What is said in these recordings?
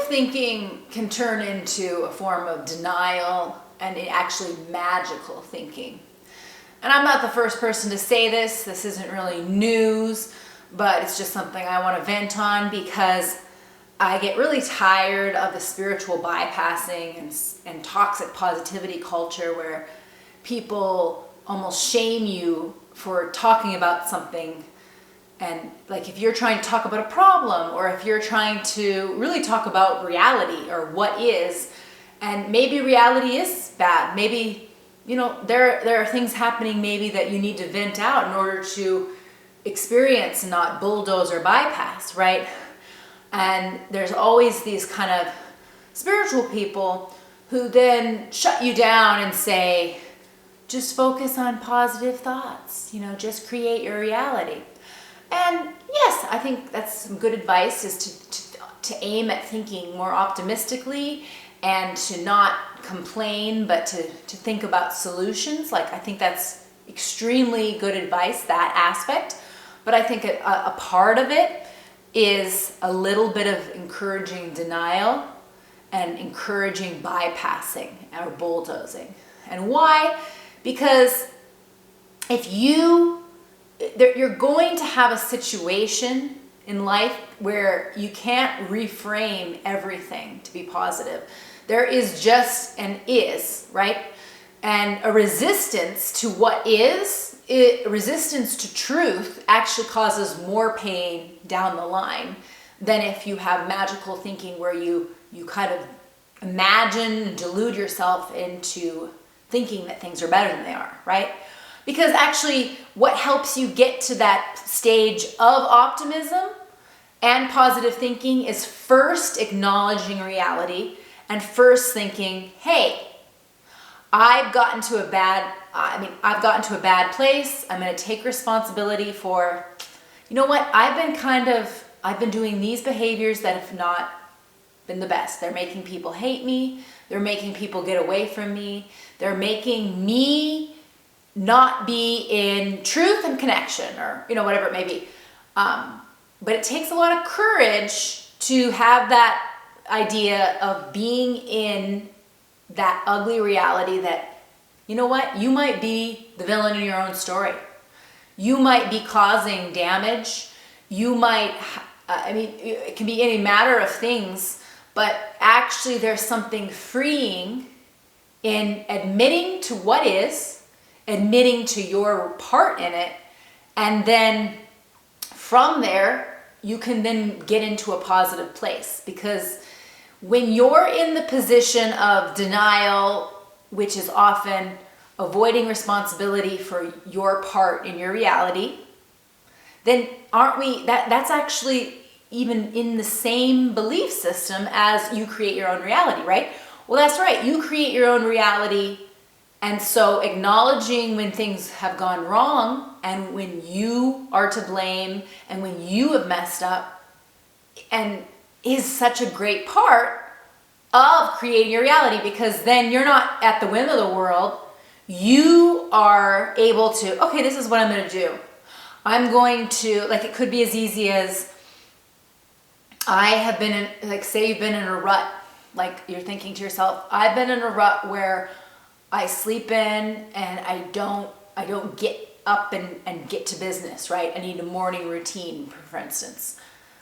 thinking can turn into a form of denial and actually magical thinking. And I'm not the first person to say this. This isn't really news, but it's just something I want to vent on because I get really tired of the spiritual bypassing and toxic positivity culture where people almost shame you for talking about something. And like if you're trying to talk about a problem, or if you're trying to really talk about reality or what is, and maybe reality is bad, maybe, there are things happening maybe that you need to vent out in order to experience and not bulldoze or bypass, right? And there's always these kind of spiritual people who then shut you down and say, just focus on positive thoughts, just create your reality. And yes, I think that's some good advice, is to aim at thinking more optimistically and to not complain, but to think about solutions. Like, I think that's extremely good advice, that aspect. But I think a part of it is a little bit of encouraging denial and encouraging bypassing or bulldozing. And why? Because if you're going to have a situation in life where you can't reframe everything to be positive. There is just and is, right? And a resistance to what is, resistance to truth actually causes more pain down the line than if you have magical thinking where you kind of imagine and delude yourself into thinking that things are better than they are, right? Because actually what helps you get to that stage of optimism and positive thinking is first acknowledging reality and first thinking, hey, I've gotten to a bad place. I'm going to take responsibility for, I've been doing these behaviors that have not been the best. They're making people hate me. They're making people get away from me. They're making me not be in truth and connection, or, whatever it may be. But it takes a lot of courage to have that idea of being in that ugly reality that, you might be the villain in your own story. You might be causing damage. You might, it can be any matter of things, but actually there's something freeing in admitting to what is, admitting to your part in it, and then from there, you can then get into a positive place. Because when you're in the position of denial, which is often avoiding responsibility for your part in your reality, then that's actually even in the same belief system as you create your own reality, right? Well, that's right. You create your own reality. And so acknowledging when things have gone wrong and when you are to blame and when you have messed up and is such a great part of creating your reality, because then you're not at the whim of the world. You are able to, okay, this is what I'm going to do. I'm going to, it could be as easy as I have been in, say you've been in a rut. Like you're thinking to yourself, I've been in a rut where I sleep in and I don't get up and get to business, right? I need a morning routine, for instance.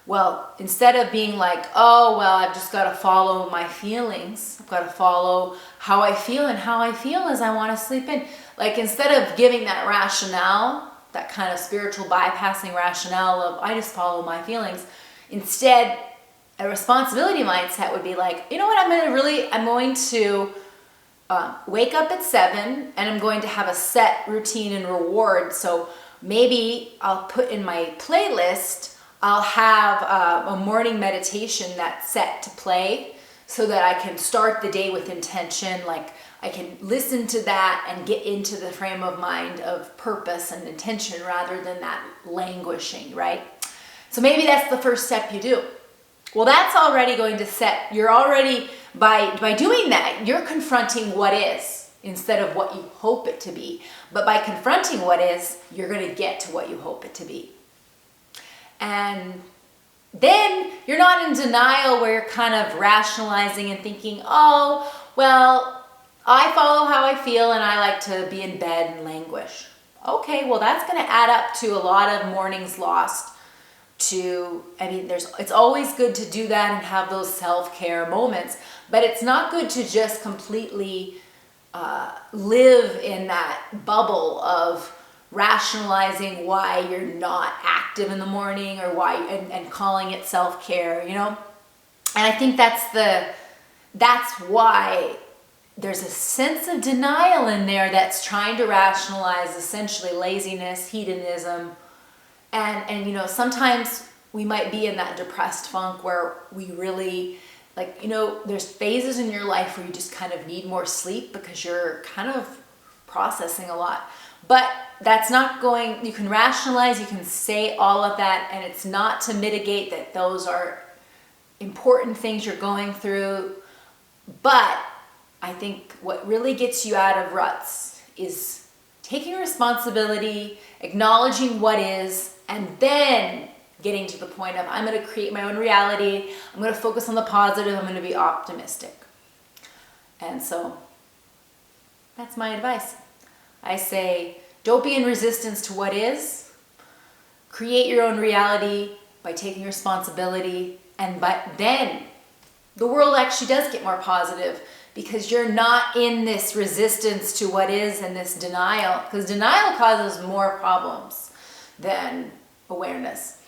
Well, instead of being like, oh, well, I've just got to follow my feelings. I've got to follow how I feel, and how I feel is I want to sleep in. Instead of giving that rationale, that kind of spiritual bypassing rationale of I just follow my feelings, instead, a responsibility mindset would be like, you know what, I'm going to wake up at 7 and I'm going to have a set routine and reward. So maybe I'll put in my playlist, I'll have a morning meditation that's set to play so that I can start the day with intention. Like I can listen to that and get into the frame of mind of purpose and intention rather than that languishing, right? So maybe that's the first step you do. Well, that's already going to set, you're already, by doing that, you're confronting what is instead of what you hope it to be. But by confronting what is, you're going to get to what you hope it to be. And then you're not in denial where you're kind of rationalizing and thinking, oh, well, I follow how I feel and I like to be in bed and languish. Okay, well, that's going to add up to a lot of mornings lost. It's always good to do that and have those self-care moments, but it's not good to just completely live in that bubble of rationalizing why you're not active in the morning or why and calling it self-care, And I think that's why there's a sense of denial in there that's trying to rationalize essentially laziness, hedonism, and sometimes we might be in that depressed funk where we really there's phases in your life where you just kind of need more sleep because you're kind of processing a lot. But that's not you can rationalize, you can say all of that, and it's not to mitigate that those are important things you're going through. But I think what really gets you out of ruts is taking responsibility, acknowledging what is, and then getting to the point of, I'm going to create my own reality. I'm going to focus on the positive. I'm going to be optimistic. And so that's my advice. I say, don't be in resistance to what is. Create your own reality by taking responsibility. But then the world actually does get more positive because you're not in this resistance to what is and this denial. Because denial causes more problems than awareness.